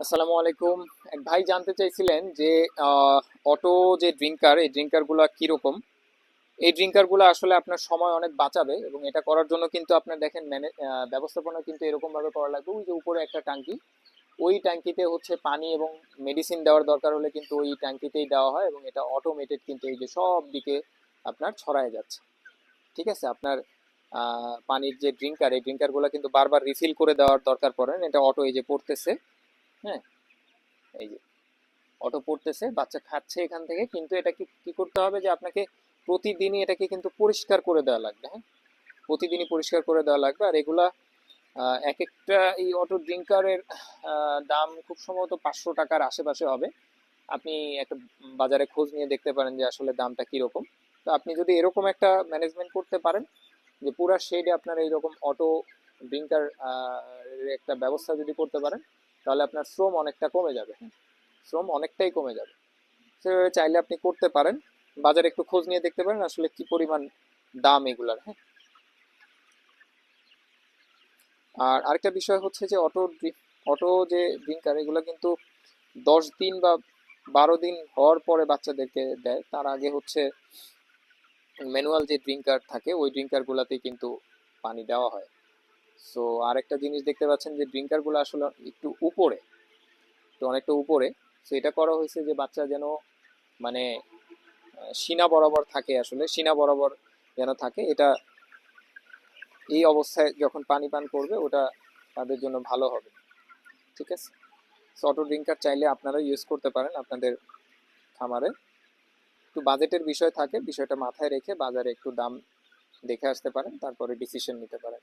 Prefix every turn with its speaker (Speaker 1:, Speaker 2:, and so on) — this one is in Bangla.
Speaker 1: আসসালামু আলাইকুম। এক ভাই জানতে চাইছিলেন যে অটো যে ড্রিঙ্কার, এই ড্রিঙ্কারগুলো কিরকম। এই ড্রিঙ্কারগুলো আসলে আপনার সময় অনেক বাঁচাবে এবং এটা করার জন্য কিন্তু আপনার দেখেন ব্যবস্থাপনা কিন্তু এরকম ভাবে করা লাগবে। ওই যে উপরে একটা ট্যাঙ্কি, ওই ট্যাঙ্কিতে হচ্ছে পানি এবং মেডিসিন দেওয়ার দরকার হলে কিন্তু ওই ট্যাঙ্কিতেই দেওয়া হয় এবং এটা অটোমেটেড কিন্তু এই যে সব দিকে আপনার ছড়ায় যাচ্ছে। ঠিক আছে, আপনার পানির যে ড্রিঙ্কার, এই ড্রিঙ্কারগুলো কিন্তু বারবার রিফিল করে দেওয়ার দরকার পড়ে না। এটা অটো এই যে পড়তেছে। হ্যাঁ, এই যে অটো পড়তেছে, বাচ্চা খাচ্ছে এখান থেকে, কিন্তু এটা কি কি করতে হবে যে আপনাকে প্রতিদিনই এটাকে কিন্তু পরিষ্কার করে দেওয়া লাগবে। হ্যাঁ, প্রতিদিনই পরিষ্কার করে দেওয়া লাগবে। আর এগুলা এক একটা এই অটো ড্রিঙ্কারের দাম খুব সম্ভবত 500 টাকার আশেপাশে হবে। আপনি একটা বাজারে খোঁজ নিয়ে দেখতে পারেন যে আসলে দামটা কিরকম। তো আপনি যদি এরকম একটা ম্যানেজমেন্ট করতে পারেন যে পুরা শেডে আপনার এইরকম অটো ড্রিঙ্কার একটা ব্যবস্থা যদি করতে পারেন, তাহলে আপনার শ্রম অনেকটা কমে যাবে। হ্যাঁ, শ্রম অনেকটাই কমে যাবে। সেভাবে চাইলে আপনি করতে পারেন। বাজারে একটু খোঁজ নিয়ে দেখতে পারেন আসলে কি পরিমাণ দাম এগুলার। হ্যাঁ, আর আরেকটা বিষয় হচ্ছে যে অটো যে ড্রিঙ্কার, এগুলো কিন্তু 10 দিন বা 12 দিন হওয়ার পরে বাচ্চাদেরকে দেয়। তার আগে হচ্ছে ম্যানুয়াল যে ড্রিঙ্কার থাকে, ওই ড্রিঙ্কার গুলাতেই কিন্তু পানি দেওয়া হয়। সো আরেকটা জিনিস দেখতে পাচ্ছেন যে ড্রিঙ্কার গুলো আসলে একটু উপরে, তো অনেকটা উপরে। সো এটা করা হয়েছে যে বাচ্চা যেন মানে সিনা বরাবর থাকে, আসলে সিনা বরাবর যেন থাকে। এটা এই অবস্থায় যখন পানি পান করবে ওটা তাদের জন্য ভালো হবে। ঠিক আছে, অটো ড্রিঙ্কার চাইলে আপনারা ইউজ করতে পারেন আপনাদের খামারে। একটু বাজেটের বিষয় থাকে, বিষয়টা মাথায় রেখে বাজারে একটু দাম দেখে আসতে পারেন, তারপরে ডিসিশন নিতে পারেন।